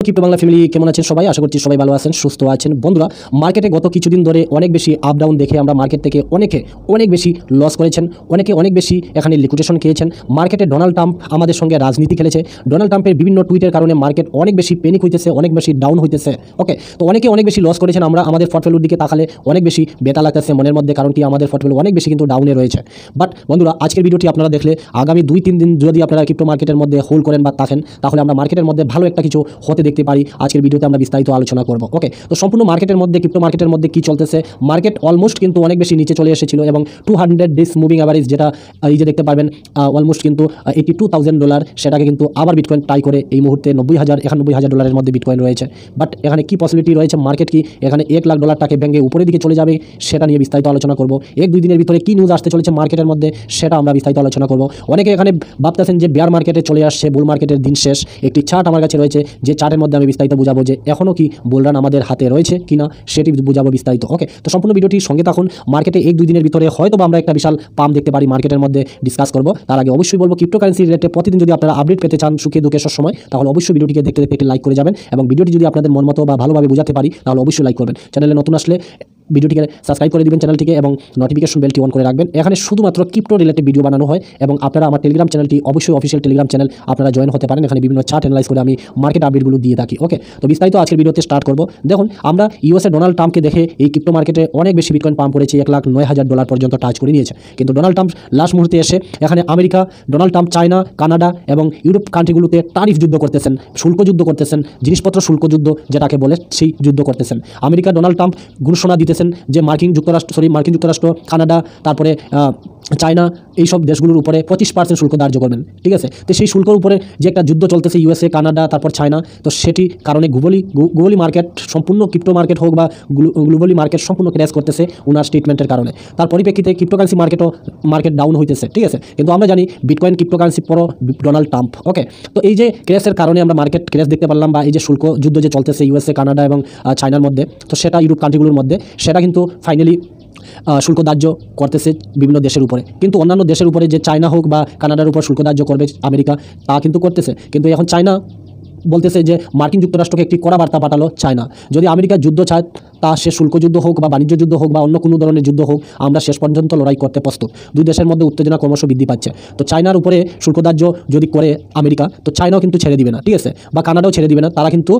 Crypto Bangla family কেমন আছেন সবাই? আশা করছি সবাই ভালো আছেন, সুস্থ আছেন। বন্ধুরা, মার্কেটে গত কিছুদিন ধরে অনেক বেশি আপ ডাউন দেখে আমরা মার্কেট থেকে অনেক বেশি লস করেছেন, অনেক বেশি এখানে লিকুইডেশন খেয়েছেন। মার্কেটে ডোনাল্ড ট্রাম্প আমাদের সঙ্গে রাজনীতি খেলেছে। ডোনাল্ড ট্রাম্পের বিভিন্ন টুইটের কারণে মার্কেট অনেক বেশি প্যানিক হইতেছে, অনেক বেশি ডাউন হইতেছে। ওকে, তো অনেক বেশি লস করেছেন। আমরা আমাদের পোর্টফোলিওর দিকে তাকালে অনেক বেশি বেতা লাগতেছে মনের মধ্যে, কারণ কি আমাদের পোর্টফোলিও অনেক বেশি কিন্তু ডাউনে রয়েছে। বাট বন্ধুরা, আজকের ভিডিওটি আপনারা দেখলে আগামী 2-3 দিন যদি আপনারা ক্রিপ্টো মার্কেটের মধ্যে হোল্ড করেন বা থাকেন, তাহলে আমরা মার্কেটের মধ্যে ভালো একটা কিছু হতে দেখতে পারি। আজকের ভিডিওতে আমরা বিস্তারিত আলোচনা করব। ওকে, তো সম্পূর্ণ মার্কেটের মধ্যে, ক্রিপ্টো মার্কেটের মধ্যে কি চলতেছে। মার্কেট অলমোস্ট কিন্তু অনেক বেশি নিচে চলে এসেছিল এবং 200 ডেজ মুভিং অ্যাভারেজ, যেটা এই যে দেখতে পারবেন অলমোস্ট কিন্তু $82,000, সেটাকে কিন্তু আবার বিটকয়েন ট্রাই করে এই মুহূর্তে $91,000 মধ্যে বিটকয়েন রয়েছে। বাট এখানে কি পসিবিলিটি রয়েছে, মার্কেট কি এখানে $1,00,000টাকে ব্যাঙ্গে উপরের দিকে চলে যাবে, সেটা নিয়ে বিস্তারিত আলোচনা করব। 1-2 দিনের ভিতরে কি নিউজ আসতে চলেছে মার্কেটের মধ্যে, সেটা আমরা বিস্তারিত আলোচনা করব। অনেকে এখানে ভাবতেছেন যে বেয়ার মার্কেটে চলে আসছে, বুল মার্কেটের দিন শেষ। একটি চার্ট আমার কাছে রয়েছে, যে চার্টের মধ্যে আমি বিস্তারিত বুঝাবো যে এখনও কি বুলরান আমাদের হাতে রয়েছে কিনা, সেটি বুঝাবো বিস্তারিত। ওকে, তো সম্পূর্ণ ভিডিওটির সঙ্গে থাকুন। মার্কেটে 1-2 দিনের ভিতরে হয়তো আমরা একটা বিশাল পাম্প দেখতে পারি মার্কেটের মধ্যে, ডিসকাস করব। তার আগে অবশ্যই বলবো, ক্রিপ্টোকারেন্সি রিলেটেড প্রতিদিন যদি আপনারা আপডেট পেতে চান সুখে দুঃখে সব সময়, তাহলে অবশ্যই ভিডিওটিকে দেখতে একটি লাইক করে যাবেন এবং ভিডিওটি যদি আপনাদের মন মতো বা ভালোভাবে বোঝাতে পারি, তাহলে অবশ্যই লাইক করবেন। চ্যানেলে নতুন আসলে ভিডিওটিকে সাবস্ক্রাইব করে দিবেন চ্যানেলটিকে এবং নোটিফিকেশন বেলটি অন করে রাখবেন। এখানে শুধুমাত্র ক্রিপ্টো রিলেটেড ভিডিও বানানো হয় এবং আপনারা আমার টেলিগ্রাম চ্যানেলটি অবশ্যই অফিসিয়াল টেলিগ্রাম চ্যানেল, আপনারা জয়েন হতে পারেন। এখানে বিভিন্ন চার্ট অ্যানালাইজ করে আমি মার্কেট আপডেটগুলো দিয়ে থাকি। ওকে, তো বিস্তারিত আজকের ভিডিওতে স্টার্ট করব। দেখুন, আমরা ইউএসএ ডোনাল্ড ট্রাম্পকে দেখে এই ক্রিপ্টো মার্কেটে অনেক বেশি বিটকয়েন পাম্প করেছে, $1,09,000 পর্যন্ত টাচ করে নিয়েছে। কিন্তু ডোনাল্ড ট্রাম্প লাস্ট মুহূর্তে এসে এখানে America, Donald Trump China, Canada এবং ইউরোপ কান্ট্রিগুলোতে টারিফ যুদ্ধ করতেছেন, শুল্ক যুদ্ধ করতেছেন, জিনিসপত্র শুল্ক যুদ্ধ যেটাকে বলে, সেই যুদ্ধ করতেছেন। আমেরিকা ডোনাল্ড ট্রাম্প ঘোষণা দিতেছেন যে মার্কিন যুক্তরাষ্ট্র, কানাডা, তারপরে চায়না, এইসব দেশগুলোর উপরে 25% শুল্ক ধার্য করবেন। ঠিক আছে, তো সেই শুল্কের উপরে যে একটা যুদ্ধ চলতেছে ইউএসএ, কানাডা, তারপর চায়না, তো সেটি কারণে গ্লোবালি মার্কেট, সম্পূর্ণ ক্রিপ্টো মার্কেট হোক বা গ্লোবালি মার্কেট সম্পূর্ণ ক্র্যাশ করতেছে ওনার স্টেটমেন্টের কারণে। তার পরিপ্রেক্ষিতে ক্রিপ্টোকারেন্সি মার্কেট ডাউন হইতেছে। ঠিক আছে, কিন্তু আমরা জানি বিটকয়েন ক্রিপ্টোকারেন্সি পর ডোনাল্ড ট্রাম্প। ওকে, তো এই যে ক্র্যাশের কারণে আমরা মার্কেট ক্র্যাশ দেখতে পারলাম, বা এই যে শুল্ক যুদ্ধ যে চলতেছে ইউএসএ, কানাডা এবং চায়নার মধ্যে, তো সেটা ইউরোপ কান্ট্রিগুলোর মধ্যে, সেটা কিন্তু ফাইনালি শুল্ক ধার্য করতেছে বিভিন্ন দেশের উপরে। কিন্তু অন্যান্য দেশের উপরে, যে চায়না হোক বা কানাডার উপর শুল্ক ধার্য করবে আমেরিকা, তা কিন্তু করতেছে। কিন্তু এখন চায়না বলতেছে যে মার্কিন যুক্তরাষ্ট্রকে একটি কড়া বার্তা পাঠালো চায়না, যদি আমেরিকা যুদ্ধ চায়, তা সে শুল্ক যুদ্ধ হোক বা বাণিজ্য যুদ্ধ হোক বা অন্য কোনো ধরনের যুদ্ধ হোক, আমরা শেষ পর্যন্ত লড়াই করতে প্রস্তুত। দুই দেশের মধ্যে উত্তেজনা ক্রমশ বৃদ্ধি পাচ্ছে। তো চায়নার উপরে শুল্ক ধার্য যদি করে আমেরিকা, তো চায়নাও কিন্তু ছেড়ে দিবে না। ঠিক আছে, বা কানাডাও ছেড়ে দিবে না। তারা কিন্তু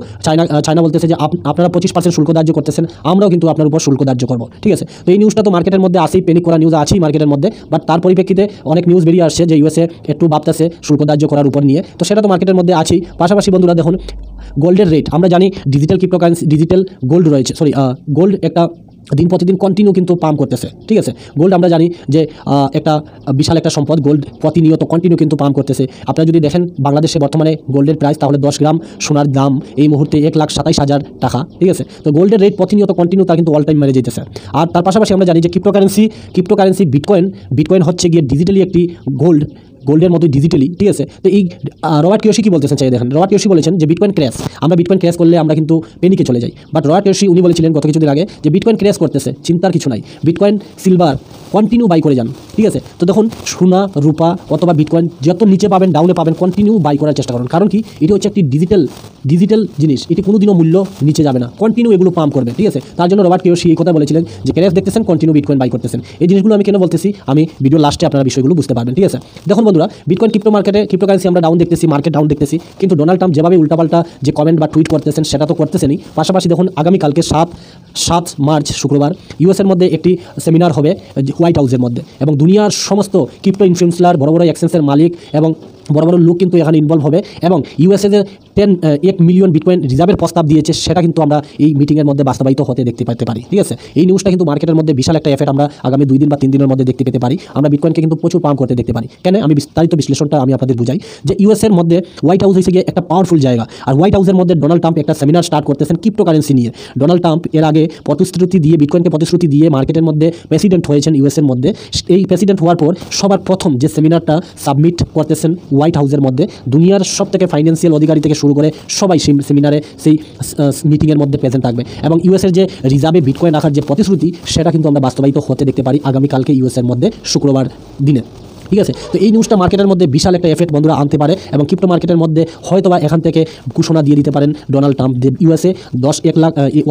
চায়না বলতেছে যে আপনারা 25% শুল্ক ধার্য করতেছেন, আমরাও কিন্তু আপনার উপর শুল্ক ধার্য করবো। ঠিক আছে, তো এই নিউজটা তো মার্কেটের মধ্যে আসেই, পেনিক করা নিউজ আছেই মার্কেটের মধ্যে। বাট তার পরিপ্রেক্ষিতে অনেক নিউজ বেরিয়ে আসছে যে ইউএসএ একটু ভাবতেছে শুল্ক ধার্য করার উপর নিয়ে, তো সেটা তো মার্কেটের মধ্যে আছেই। পাশাপাশি বন্ধুরা দেখুন, গোল্ডের রেট, আমরা জানি ডিজিটাল ক্রিপ্টোকারেন্সি, ডিজিটাল গোল্ড রয়েছে, গোল্ড একটা দিন প্রতিদিন কন্টিনিউ কিন্তু পাম্প করতেছে। ঠিক আছে, গোল্ড আমরা জানি যে একটা বিশাল একটা সম্পদ। গোল্ড প্রতিনিয়ত কন্টিনিউ কিন্তু পাম্প করতেছে। আপনারা যদি দেখেন বাংলাদেশে বর্তমানে গোল্ডের প্রাইস, তাহলে 10 গ্রাম সোনার দাম এই মুহূর্তে $1,27,000 টাকা। ঠিক আছে, তো গোল্ডের রেট প্রতিনিয়ত কন্টিনিউ, তার কিন্তু অল টাইম মেরে যেতেছে। আর তার পাশাপাশি আমরা জানি যে ক্রিপ্টোকারেন্সি বিটকয়েন হচ্ছে গিয়ে ডিজিটালি একটি গোল্ডের মতো ডিজিটালি। ঠিক আছে, তো এই রবার্ট কিওসি কি বলতেছেন চাই দেখেন। রবার্ট কিওসি বলেছেন যে বিটকয়েন ক্র্যাশ, আমরা বিটকয়েন ক্র্যাশ করলে আমরা কিন্তু পেনিকে চলে যাই। বাট রবার্ট কিওসি উনি বলেছিলেন গত কিছুদিন আগে যে বিটকয়েন ক্র্যাশ করতেছে, চিন্তার কিছু নাই, বিটকয়েন সিলভার কন্টিনিউ বাই করে যান। ঠিক আছে, তো দেখুন, সোনা, রূপা অথবা বিটকয়েন যত নিচে পাবেন, ডাউনে পাবেন, কন্টিনিউ বাই করার চেষ্টা করুন। কারণ কি, এটি হচ্ছে একটি ডিজিটাল জিনিস, এটি কোনোদিনও মূল্য নিচে যাবে না, কন্টিনিউ এগুলো পাম্প করবে। ঠিক আছে, তার জন্য রবার্ট কিওসি এই কথা বলেছিলেন যে ক্র্যাশ দেখতেছেন, কন্টিনিউ বিটকয়েন বাই করতেছেন। এই জিনিসগুলো আমি কেন বলতেছি, আমি ভিডিও লাস্টে আপনারা বিষয়গুলো বুঝতে পারবেন। ঠিক আছে, দেখুন বন্ধুরা, বিটকয়েন ক্রিপ্টোকারেন্সি আমরা ডাউন দেখতেছি, মার্কেট ডাউন দেখতেছি, কিন্তু ডোনাল্ড ট্রাম্প যেভাবে উল্টাপাল্টা যে কমেন্ট বা টুইট করতেছেন, সেটা তো করতেছেনই। পাশাপাশি দেখুন, আগামীকালকে 7 মার্চ শুক্রবার ইউএসের মধ্যে একটি সেমিনার হবে হোয়াইট হাউসের মধ্যে, এবং দুনিয়ার সমস্ত ক্রিপ্টো ইনফ্লুয়েন্সার, বড় বড় এক্সচেঞ্জের মালিক এবং বড় বড় লোক কিন্তু এখানে ইনভলভ হবে। এবং ইউএসএ যে 1 মিলিয়ন বিটকয়েন রিজার্ভের প্রস্তাব দিয়েছে, সেটা কিন্তু আমরা এই মিটিংয়ের মধ্যে বাস্তবায়িত হতে দেখতে পেতে পারি। ঠিক আছে, এই নিউজটা কিন্তু মার্কেটের মধ্যে বিশাল একটা এফেক্ট আমরা আগামী 2 দিন বা 3 দিনের মধ্যে দেখতে পেতে পারি। আমরা বিটকয়েনকে কিন্তু প্রচুর পাম্প করতে দেখতে পারি। কেন, আমি বিস্তারিত বিশ্লেষণটা আমি আপনাদের বুঝাই যে ইউএসএর মধ্যে হোয়াইট হাউস হয়েছে গিয়ে একটা পাওয়ারফুল জায়গা, আর হোয়াইট হাউসের মধ্যে ডোনাল্ড ট্রাম্প একটা সেমিনার স্টার্ট করতেছেন ক্রিপ্টোকারেন্সি নিয়ে। ডোনাল্ড ট্রাম্প এর আগে বিটকয়েনকে প্রতিশ্রুতি দিয়ে মার্কেটের মধ্যে প্রেসিডেন্ট হয়েছেন ইউএসএর মধ্যে। এই প্রেসিডেন্ট হওয়ার পর সবার প্রথম যে সেমিনারটা সাবমিট করতেছেন হোয়াইট হাউসের মধ্যে, দুনিয়ার সব থেকে ফাইন্যান্সিয়াল অধিকারী থেকে শুরু করে সবাই সেই সেমিনারে, সেই মিটিংয়ের মধ্যে প্রেজেন্ট থাকবে। এবং ইউএসের যে রিজার্ভে বিটকয়েন রাখার যে প্রতিশ্রুতি, সেটা কিন্তু আমরা বাস্তবায়িত হতে দেখতে পারি আগামীকালকে ইউএসের মধ্যে শুক্রবার দিনে। ঠিক আছে। তো এই নিউজটা মার্কেটের মধ্যে বিশাল একটা এফেক্ট বন্ধুরা আনতে পারে এবং ক্রিপ্টো মার্কেটের মধ্যে হয়তোবা এখান থেকে ঘোষণা দিয়ে দিতে পারেন ডোনাল্ড ট্রাম্প যে ইউএসএ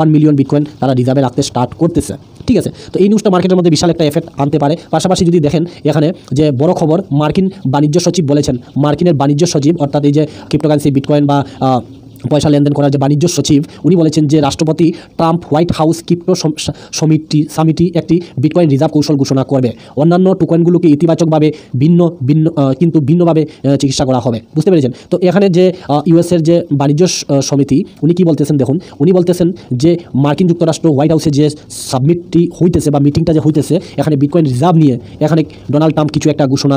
1 মিলিয়ন বিটকয়েন তারা রিজার্ভে রাখতে স্টার্ট করতেছে। ঠিক আছে। তো এই নিউজটা মার্কেটের মধ্যে বিশাল একটা এফেক্ট আনতে পারে। পাশাপাশি যদি দেখেন এখানে যে বড় খবর, মার্কিন বাণিজ্য সচিব বলেছেন, মার্কিনের বাণিজ্য সচিব অর্থাৎ এই যে ক্রিপ্টোকারেন্সি বিটকয়েন বা পয়সা লেনদেন করার যে বাণিজ্য সচিব, উনি বলেছেন যে রাষ্ট্রপতি ট্রাম্প হোয়াইট হাউস ক্রিপ্টো সমিটি একটি বিটকয়েন রিজার্ভ কৌশল ঘোষণা করবে। অন্যান্য টোকেনগুলোকে ইতিবাচকভাবে কিন্তু ভিন্নভাবে চিকিৎসা করা হবে। বুঝতে পেরেছেন? তো এখানে যে ইউএসের যে বাণিজ্য সমিতি, উনি কি বলতেছেন দেখুন, উনি বলতেছেন যে মার্কিন যুক্তরাষ্ট্র হোয়াইট হাউসে যে সাবমিটটি হইতেছে বা মিটিংটা যে হইতেছে, এখানে বিটকয়েন রিজার্ভ নিয়ে এখানে ডোনাল্ড ট্রাম্প কিছু একটা ঘোষণা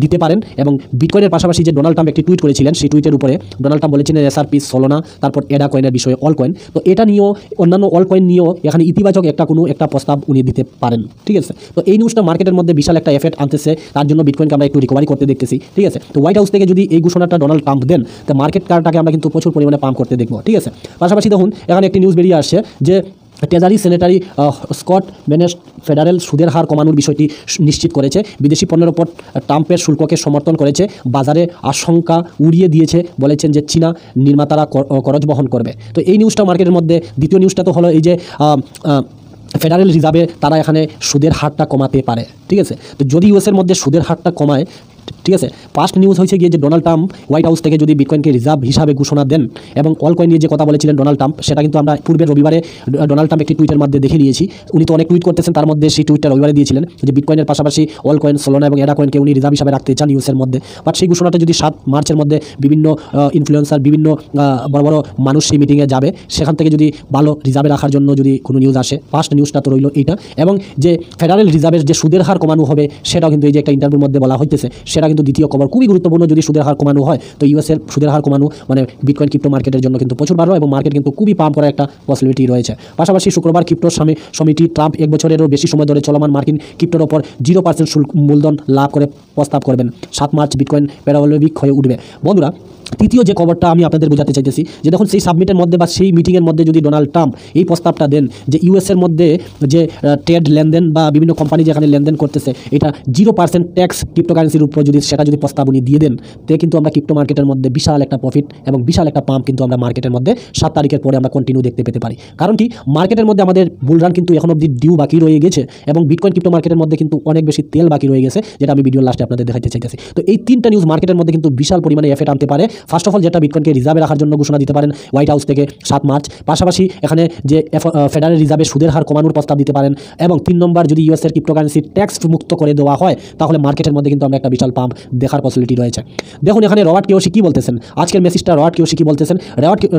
দিতে পারেন। এবং বিটকয়েনের পাশাপাশি যে ডোনাল্ড ট্রাম্প একটি টুইট করেছিলেন, সেই টুইটের উপরে ডোনাল্ড ট্রাম্প বলেছিলেন এসআরপি, সোলোনা, তারপর এডা কয়েনের বিষয়ে অল কয়েন। তো এটা নিয়েও, অন্যান্য অল কয়েন নিয়েও এখানে ইতিবাচক কোনো একটা প্রস্তাব উনি দিতে পারেন। ঠিক আছে। তো এই নিউজটা মার্কেটের মধ্যে বিশাল একটা এফেক্ট আনতেছে, তার জন্য বিটকয়েনকে আমরা একটু রিকভারি করতে দেখতেছি। ঠিক আছে। তো হোয়াইট হাউস থেকে যদি এই ঘোষণাটা ডোনাল্ড ট্রাম্প দেন, তো মার্কেট কারটাকে আমরা কিন্তু প্রচুর পরিমাণে পাম্প করতে দেখবো। ঠিক আছে। পাশাপাশি দেখুন এখানে একটি নিউজ বেরিয়ে আসছে যে ট্রেজারি সেক্রেটারি স্কট বেনেস্ট ফেডারেল সুদের হার কমানোর বিষয়টি নিশ্চিত করেছে। বিদেশি পণ্যের ওপর ট্রাম্পের শুল্ককে সমর্থন করেছে, বাজারে আশঙ্কা উড়িয়ে দিয়েছে, বলেছেন যে চীনা নির্মাতারা খরচ বহন করবে। তো এই নিউজটা মার্কেটের মধ্যে, দ্বিতীয় নিউজটা তো হলো এই যে ফেডারেল রিজার্ভে তারা এখানে সুদের হারটা কমাতে পারে। ঠিক আছে। তো যদি ইউএসের মধ্যে সুদের হারটা কমায়, ঠিক আছে, ফার্স্ট নিউজ হয়েছে গিয়ে যে ডোনাল্ড ট্রাম্প হোয়াইট হাউস থেকে যদি বিটকয়েনকে রিজার্ভ হিসাবে ঘোষণা দেন এবং অল কয়েন নিয়ে যে কথা বলেছিলেন ডোনাল্ড ট্রাম্প, সেটা কিন্তু আমরা পূর্বের রবিবারে ডোনাল্ড ট্রাম্প একটি টুইটের মধ্যে দেখে নিয়েছি। উনি তো অনেক টুইট করতেছেন, তার মধ্যে সেই টুইটটা রবিবারে দিয়েছিলেন যে বিটকয়েনের পাশাপাশি অল কয়েন, সোলোনা এবং এডা কয়েনকে উনি রিজার্ভ হিসাবে রাখতে চান ইউএসের মধ্যে। বাট সেই ঘোষণাটা যদি 7 মার্চের মধ্যে বিভিন্ন ইনফ্লুয়েন্সার, বিভিন্ন বড় বড় মানুষ সেই মিটিংয়ে যাবে, সেখান থেকে যদি ভালো রিজার্ভে রাখার জন্য যদি কোনো নিউজ আসে, ফার্স্ট নিউজটা তো রইল এইটা। এবং যে ফেডারেল রিজার্ভের যে সুদের হার কমানো হবে, সেটাও কিন্তু এই যে একটা ইন্টারভিউর মধ্যে বলা হইতেছে, সেটা কিন্তু দ্বিতীয় খবর। খুবই গুরুত্বপূর্ণ যদি সুদের হার কমানো হয়, তো ইউএসের সুদের হার কমানো মানে বিটকয়েন ক্রিপ্টো মার্কেটের জন্য কিন্তু প্রচুর ভালো এবং মার্কেট কিন্তু খুবই পাম্প করার একটা পসিবিলিটি রয়েছে। পাশাপাশি শুক্রবার ক্রিপ্টো সমিতি ট্রাম্প 1 বছরেরও বেশি সময় ধরে চলমান মার্কিন ক্রিপ্টোর ওপর 0% মূলধন লাভ করে প্রস্তাব করবেন। 7 মার্চ বিটকয়েন প্যারাবোলিক হয়ে উঠবে। বন্ধুরা, তৃতীয় যে খবরটা আমি আপনাদের বোঝাতে চাইতেছি যে দেখুন সেই সাবমিটের মধ্যে বা সেই মিটিংয়ের মধ্যে যদি ডোনাল্ড ট্রাম্প এই প্রস্তাবটা দেন যে ইউএসের মধ্যে যে ট্রেড লেনদেন বা বিভিন্ন কোম্পানি যেখানে লেনদেন করতেছে, এটা 0% ট্যাক্স ক্রিপ্টোকারেন্সির উপর যদি প্রস্তাব উনি দিয়ে দেন, তে কিন্তু আমরা ক্রিপ্টো মার্কেটের মধ্যে বিশাল একটা প্রফিট এবং বিশাল একটা পাম্প কিন্তু আমরা মার্কেটের মধ্যে 7 তারিখের পরে আমরা কন্টিনিউ দেখতে পেতে পারি। কারণ কি, মার্কেটের মধ্যে আমাদের বুলরান কিন্তু এখন অবধি ডিউ বাকি রয়ে গেছে এবং বিটকয়েন ক্রিপ্টো মার্কেটের মধ্যে কিন্তু অনেক বেশি তেল বাকি রয়ে গেছে, যেটা আমি ভিডিওর লাস্টে আপনাদের দেখাতে চাইতেছি। তো এই 3টা নিউজ মার্কেটের মধ্যে কিন্তু বিশাল পরিমাণে এফেক্ট আনতে পারে। ফার্স্ট অফ অল যেটা বিটকয়েনকে রিজার্ভে রাখার জন্য ঘোষণা দিতে পারেন হোয়াইট হাউস থেকে 7 মার্চ। পাশাপাশি এখানে যে ফেডারেল রিজার্ভে সুদের হার কমানোর প্রস্তাব দিতে পারেন। এবং 3 নম্বর, যদি ইউএসের ক্রিপ্টোকারেন্সি ট্যাক্স মুক্ত করে দেওয়া হয়, তাহলে মার্কেটের মধ্যে কিন্তু আমরা একটা বিশাল পাম্প দেখার পসিবিলিটি রয়েছে। দেখুন এখানে রবার্ট কিওসি কি বলতেছেন, আজকের মেসেজটা রবার্ট কিওসি কি বলতেছেন।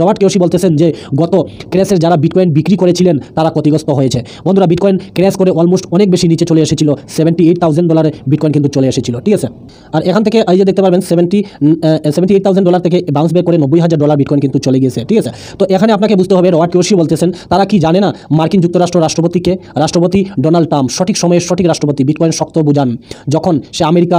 রবার্ট কিওসি বলতেছেন যে গত ক্র্যাশের যারা বিটকয়েন বিক্রি করেছিলেন তারা ক্ষতিগ্রস্ত হয়েছে। বন্ধুরা, বিটকয়েন ক্র্যাশ করে অলমোস্ট অনেক বেশি নিচে চলে এসেছিল, $78,000 বিটকয়েন কিন্তু চলে এসেছিল। ঠিক আছে। আর এখান থেকে এই যে দেখতে পারবেন $78,000 থেকে বাউন্স ব্যাক করে $90,000 বিটকয়েন কিন্তু চলে গেছে। ঠিক আছে। তো এখানে আপনাকে বুঝতে হবে রবার্ট কিওসি বলতেছেন তারা কি জানে না মার্কিন যুক্তরাষ্ট্র রাষ্ট্রপতি ডোনাল্ড ট্রাম্প সঠিক সময়ে সঠিক রাষ্ট্রপতি, বিটকয়েন শক্ত বুঝান যখন সে আমেরিকা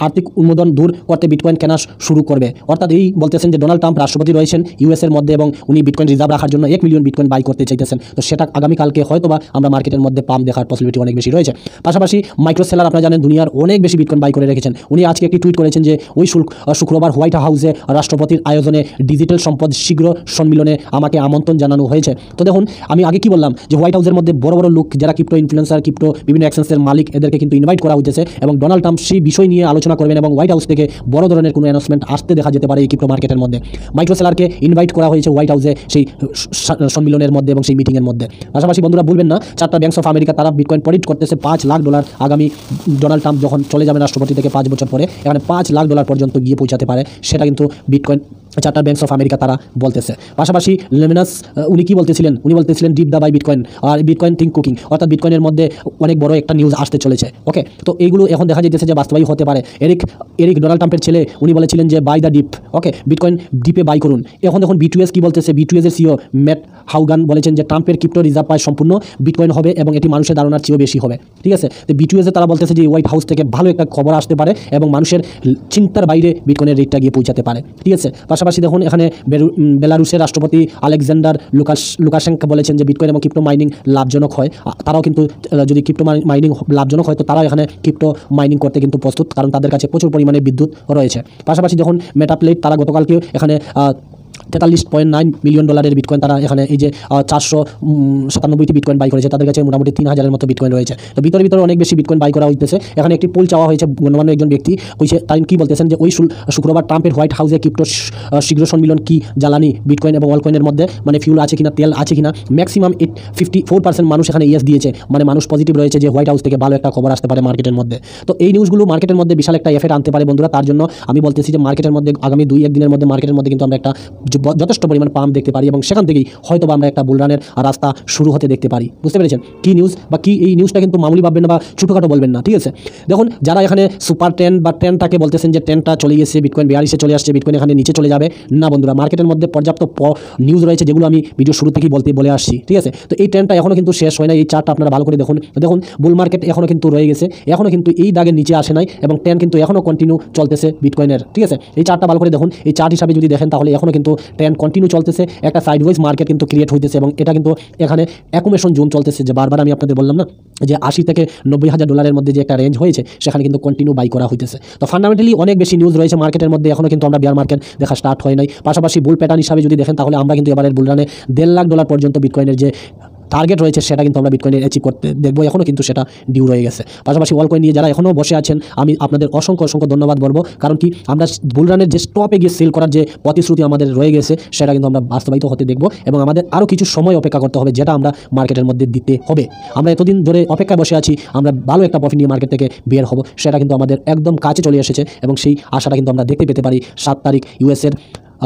আর্থিক অনুমোদন দূর করতে বিটকয়েন কেনা শুরু করবে। অর্থাৎ এই বলতেছেন যে ডোনাল্ড ট্রাম্প রাষ্ট্রপতি রয়েছেন ইউএসের মধ্যে এবং উনি বিটকয়েন রিজার্ভ রাখার জন্য 1 মিলিয়ন বিটকয়েন বাই করতে চাইতেছেন। তো সেটা আগামীকালকে হয়তোবা আমরা মার্কেটের মধ্যে পাম্প দেখার পসিবিলিটি অনেক বেশি রয়েছে। পাশাপাশি মাইক্রো সেলার আপনারা জানেন দুনিয়ার অনেক বেশি বিটকয়েন বাই করে রেখেছেন। উনি আজকে একটি টুইট করেছেন যে ওই শুক্রবার হোয়াইট হাউসে রাষ্ট্রপতির আয়োজনে ডিজিটাল সম্পদ শীঘ্র সম্মিলনে আমাকে আমন্ত্রণ জানানো হয়েছে। তো দেখুন আমি আগে কি বললাম যে হোয়াইট হাউসের মধ্যে বড় বড় লোক যারা ক্রিপ্টো ইনফ্লুয়েন্সার, ক্রিপ্টো বিভিন্ন এক্সচেঞ্জের মালিক, এদেরকে কিন্তু ইনভাইট করা হয়েছে এবং ডোনাল্ড ট্রাম্প সেই বিষয় নিয়ে আলোচনা করবেন এবং হোয়াইট হাউস থেকে বড় ধরনের কোনো অ্যানাউন্সমেন্ট আসতে দেখা যেতে পারে এই ক্রিপ্টো মার্কেটের মধ্যে। মাইক্রো সেলারকে ইনভাইট করা হয়েছে হোয়াইট হাউসে সেই সম্মিলনের মধ্যে এবং সেই মিটিংয়ের মধ্যে। পাশাপাশি বন্ধুরা বলবেন না, 4টা ব্যাংকস অফ আমেরিকা তারা বিটকয়েন প্রেডিক্ট করতেছে $5 লাখ আগামী ডোনাল্ড ট্রাম্প যখন চলে যাবেন রাষ্ট্রপতি থেকে 5 বছর পরে, এখানে $5 লাখ পর্যন্ত গিয়ে পৌঁছাতে পারে। সেটা কিন্তু বিটকয়েন 4টা ব্যাংকস অফ আমেরিকা তারা বলতেছে। পাশাপাশি লেমিনাস উনি কি বলতেছিলেন, উনি বলতেছিলেন ডিপ দা বাই বিটকয়েন আর বিটকয়েন থিঙ্ক কুকিং, অর্থাৎ বিটকয়েনের মধ্যে অনেক বড় একটা নিউজ আসতে চলেছে। ওকে, তো এইগুলো এখন দেখা যাইতেছে যে বাস্তবায়ী হতে পারে। এরিক ডোনাল্ড ট্রাম্পের ছেলে উনি বলেছিলেন যে buy the dip, okay bitcoin ডিপে বাই করুন। এখন দেখুন বিটুএস কি বলতেছে, বিটুএসের সিও ম্যাট হাউগান বলেছেন যে ট্রাম্পের ক্রিপ্টো রিজার্ভ পায় সম্পূর্ণ বিটকয়েন হবে এবং এটি মানুষের ধারণার চেয়েও বেশি হবে। ঠিক আছে। তো বিটুএসে তারা বলতেছে যে হোয়াইট হাউস থেকে ভালো একটা খবর আসতে পারে এবং মানুষের চিন্তার বাইরে বিটকয়েনের রেটটা গিয়ে পৌঁছাতে পারে। ঠিক আছে। পাশাপাশি পাশাপাশি দেখুন এখানে বেলারুশের রাষ্ট্রপতি আলেকজান্ডার লুকাশেঙ্কো বলেছেন যে বিটকয়েন এবং ক্রিপ্টো মাইনিং লাভজনক হয়। তারাও কিন্তু যদি ক্রিপ্টো মাইনিং লাভজনক হয় তো তারাও এখানে ক্রিপ্টো মাইনিং করতে কিন্তু প্রস্তুত, কারণ তাদের কাছে প্রচুর পরিমাণে বিদ্যুৎ রয়েছে। পাশাপাশি যখন মেটাপ্লেট তারা গতকালকে এখানে 43.9 মিলিয়ন ডলারের বিটকয়েন তারা এখানে এই যে 497টি বিটকয়েন বাই করেছে, তাদের কাছে মোটামুটি 3000-এর মতো বিটকয়েন রয়েছে। তো ভিতরে অনেক বেশি বিটকয়েন বাই করা হইতেছে। এখানে একটি পোল চাওয়া হয়েছে, গণ্যমান্য একজন ব্যক্তি কইছে, তাই কি বলতেছেন যে ওই শুক্রবার ট্রাম্পের হোয়াইট হাউসে ক্রিপ্টো শীঘ্র সম্মিলন কি জ্বালানি বিটকয়েন এবং অলকয়েনের মধ্যে মানে ফিউল আছে কিনা, তেল আছে কিনা, ম্যাক্সিমাম 54% মানুষ এখানে ইয়েস দিয়েছে, মানে মানুষ পজিটিভ রয়েছে যে হোয়াইট হাউস থেকে ভালো একটা খবর আসতে পারে মার্কেটের মধ্যে। তো এই নিউজগুলো মার্কেটের মধ্যে বিশাল একটা এফেক্ট আনতে পারে বন্ধুরা। তার জন্য আমি বলতেছি যে মার্কেটের মধ্যে আগামী 2-1 দিনের মধ্যে মার্কেটের মধ্যে কিন্তু আমরা একটা যথেষ্ট পরিমাণ পাম্প দেখতে পারি এবং সেখান থেকেই হয়তো আমরা একটা বুলরানের রাস্তা শুরু হতে দেখতে পারি। বুঝতে পেরেছেন কি নিউজ বা কি এই নিউজটা কিন্তু মামুলি ভাববেন না বা ছোটোখাটো বলবেন না, ঠিক আছে। দেখুন যারা এখানে সুপার ট্রেন্ড বা ট্রেন্ডটাকে বলতেছেন যে ট্রেন্ডটা চলে গেছে, বিটকয়েন 42-এ চলে আসছে, বিটকয়েন এখানে নিচে চলে যাবে, না বন্ধুরা, মার্কেটের মধ্যে পর্যাপ্ত নিউজ রয়েছে যেগুলো আমি ভিডিও শুরু থেকেই বলে আসছি, ঠিক আছে। তো এই ট্রেন্ডটা এখনও কিন্তু শেষ হয় না। এই চার্টটা আপনারা ভালো করে দেখুন বুল মার্কেট এখনও কিন্তু রয়ে গেছে, এখনও কিন্তু এই দাগের নিচে আসে নাই এবং ট্রেন্ড কিন্তু এখনও কন্টিনিউ চলতেছে বিটকয়েনের, ঠিক আছে। এই চার্টটা ভালো করে দেখুন, এই চার্ট হিসাবে যদি দেখেন তাহলে এখনও কিন্তু ট্রেন্ড কন্টিনিউ চলতেছে, একটা সাইডওয়াইজ মার্কেট কিন্তু ক্রিয়েট হইতেছে এবং এটা কিন্তু এখানে অ্যাকুমুলেশন জোন চলতেছে, যে বারবার আমি আপনাদের বললাম না যে 80 থেকে 90,000 ডলারের মধ্যে যে একটা রেঞ্জ হয়েছে সেখানে কিন্তু কন্টিনিউ বাই করা হইতেছে। তো ফান্ডামেন্টালি অনেক বেশি নিউজ রয়েছে মার্কেটের মধ্যে, এখনও কিন্তু আমরা বিয়ার মার্কেট দেখা স্টার্ট হয় নাই। পাশাপাশি বুল প্যাটার্ন হিসাবে যদি দেখেন তাহলে আমরা কিন্তু এবারের বুলরানে $1.5 লাখ পর্যন্ত বিটকয়েনের যে টার্গেট রয়েছে সেটা কিন্তু আমরা বিটকয়েনের অ্যাচিভ করতে দেখবো, এখনও কিন্তু সেটা ডিউ রয়ে গেছে। পাশাপাশি অলকয়েন নিয়ে যারা এখনও বসে আছেন আমি আপনাদের অসংখ্য ধন্যবাদ বলবো, কারণ কি আমরা বুলরানের যে স্টপে গিয়ে সেল করার যে প্রতিশ্রুতি আমাদের রয়ে গেছে সেটা কিন্তু আমরা বাস্তবায়িত হতে দেখবো এবং আমাদের আরও কিছু সময় অপেক্ষা করতে হবে, যেটা আমরা মার্কেটের মধ্যে দিতে হবে। আমরা এতদিন ধরে অপেক্ষায় বসে আছি, আমরা ভালো একটা প্রফিট নিয়ে মার্কেট থেকে বের হব, সেটা কিন্তু আমাদের একদম কাছে চলে এসেছে এবং সেই আশাটা কিন্তু আমরা দেখতে পেতে পারি 7 তারিখ ইউএসের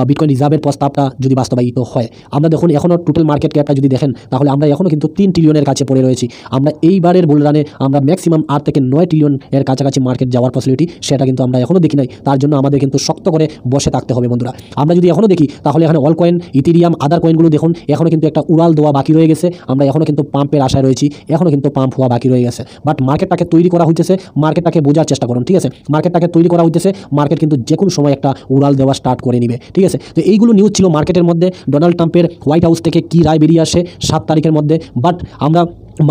বিটকয়েন রিজার্ভের প্রস্তাবটা যদি বাস্তবায়িত হয়। আমরা দেখুন এখনও টোটাল মার্কেট ক্যাপটা যদি দেখেন তাহলে আমরা এখনও কিন্তু 3 ট্রিলিয়নের কাছে পড়ে রয়েছি। আমরা এইবারের বুলরানে আমরা ম্যাক্সিমাম 8 থেকে 9 ট্রিলিয়নের কাছাকাছি মার্কেট যাওয়ার পসিবিলিটি সেটা কিন্তু আমরা এখনও দেখি নাই। তার জন্য আমাদের কিন্তু শক্ত করে বসে থাকতে হবে বন্ধুরা। আমরা যদি এখনও দেখি তাহলে এখানে অল কয়েন, ইথেরিয়াম, আদার কয়েনগুলো দেখুন এখনও কিন্তু একটা উড়াল দেওয়া বাকি রয়ে গেছে। আমরা এখনও কিন্তু পাম্পের আশায় রয়েছি, এখনও কিন্তু পাম্প হওয়া বাকি রয়ে গেছে। বাট মার্কেটটাকে তৈরি করা হইতেছে, মার্কেটটাকে বোঝার চেষ্টা করুন, ঠিক আছে। মার্কেটটাকে তৈরি করা হইতেছে, মার্কেট কিন্তু যে কোনো সময় একটা উড়াল দেওয়া স্টার্ট করে নিবে, ঠিক আছে। তো এইগুলো নিউজ ছিল মার্কেটের মধ্যে। ডোনাল্ড ট্রাম্পের হোয়াইট হাউস থেকে কী রায় বেরিয়ে আসে 7 তারিখের মধ্যে, বাট আমরা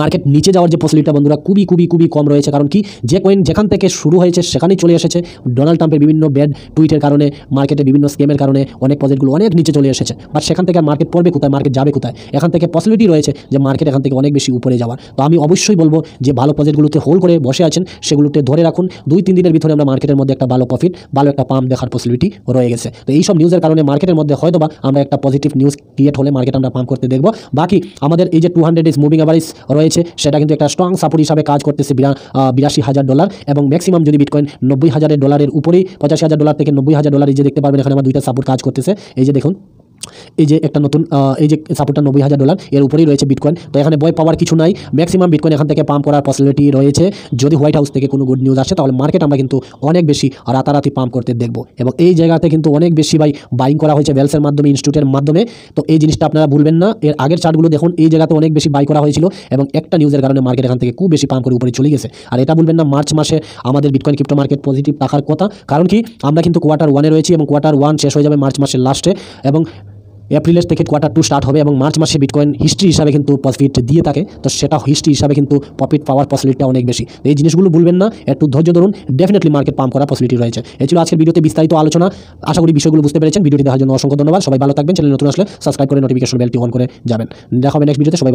মার্কেট নিচে যাওয়ার যে পসিবিলিটিটা বন্ধুরা খুবই কম রয়েছে, কারণ কি যে কয়েন যেখান থেকে শুরু হয়েছে সেখানেই চলে এসেছে। ডোনাল্ড ট্রাম্পের বিভিন্ন ব্যাড টুইটের কারণে, মার্কেটে বিভিন্ন স্ক্যামের কারণে অনেক প্রজেক্টগুলো অনেক নিচে চলে এসেছে, বাট সেখান থেকে মার্কেট পড়বে কোথায়, মার্কেট যাবে কোথায়? এখান থেকে পসিবিলিটি রয়েছে যে মার্কেট এখান থেকে অনেক বেশি উপরে যাওয়ার। তো আমি অবশ্যই বলবো যে ভালো প্রজেক্টগুলোতে হোল্ড করে বসে আছেন সেগুলোতে ধরে রাখুন। 2-3 দিনের ভিতরে আমরা মার্কেটের মধ্যে একটা ভালো প্রফিট, ভালো একটা পাম্প দেখার পসিবিলিটি রয়ে গেছে। তো এইসব নিউজের কারণে মার্কেটের মধ্যে হয়তোবা আমরা একটা পজিটিভ নিউজ ক্রিয়েট হলে মার্কেট আমরা পাম্প করতে দেখবো। বাকি আমাদের এই যে 200 ডেজ মুভিং অ্যাভারেজ রয়েছে সেটা কিন্তু একটা স্ট্রং সাপোর্ট হিসাবে কাজ করতেছে $82,000 এবং ম্যাক্সিমাম যদি বিটকয়েন $90,000 উপরেই, $85,000 থেকে $90,000 এই যে দেখতে পারবেন এখানে আমার দুইটা সাপোর্ট কাজ করতেছে। এই যে দেখুন এই যে একটা নতুন এই যে সাপোর্টটা $90,000 এর উপরেই রয়েছে বিটকয়েন। তো এখানে ভয় পাওয়ার কিছু নাই, ম্যাক্সিমাম বিটকয়েন এখান থেকে পাম্প করার পসিবিলিটি রয়েছে। যদি হোয়াইট হাউস থেকে কোনো গুড নিউজ আসে তাহলে মার্কেট আমরা কিন্তু অনেক বেশি রাতারাতি পাম্প করতে দেখবো এবং এই জায়গাতে কিন্তু অনেক বেশি বাইং করা হয়েছে ওয়েলসের মাধ্যমে, ইনস্টিটিউটের মাধ্যমে। তো এই জিনিসটা আপনারা ভুলবেন না। এর আগের চার্টগুলো দেখুন, এই জায়গাতে অনেক বেশি বাই করা হয়েছিল এবং একটা নিউজের কারণে মার্কেট এখান থেকে খুব বেশি পাম্প করে উপরে চলে গেছে। আর এটা বলবেন না মার্চ মাসে আমাদের বিটকয়েন ক্রিপ্টো মার্কেট পজিটিভ থাকার কথা, কারণ কি আমরা কিন্তু কোয়ার্টার 1-এ রয়েছি এবং কোয়ার্টার 1 শেষ হয়ে যাবে মার্চ মাসের লাস্টে এবং এপ্রিলের থেকে কোয়ার্টার 2 স্টার্ট হবে এবং মার্চ মাসে বিটকয়েন হিস্ট্রি হিসাবে কিন্তু প্রফিট দিয়ে থাকে। তো সেটা হিস্ট্রি হিসাবে কিন্তু প্রফিট পাওয়ার পসিবিলিটিটা অনেক বেশি। এই জিনিসগুলো ভুলবেন না, একটু ধৈর্য ধরুন, ডেফিনেটলি মার্কেট পাম্প করার পসিবিলিটি রয়েছে। এই ছিল আজকের ভিডিওতে বিস্তারিত আলোচনা। আশা করি বিষয়গুলো বুঝতে পেরেছেন। ভিডিওটি দেখার জন্য অসংখ্য ধন্যবাদ। সবাই ভালো থাকবেন, চ্যানেল নতুন আসলে সাবস্ক্রাইব করে নোটিফিকেশন বেলটি অন করে যাবেন। দেখা হবে নেক্সট ভিডিওতে। সবাই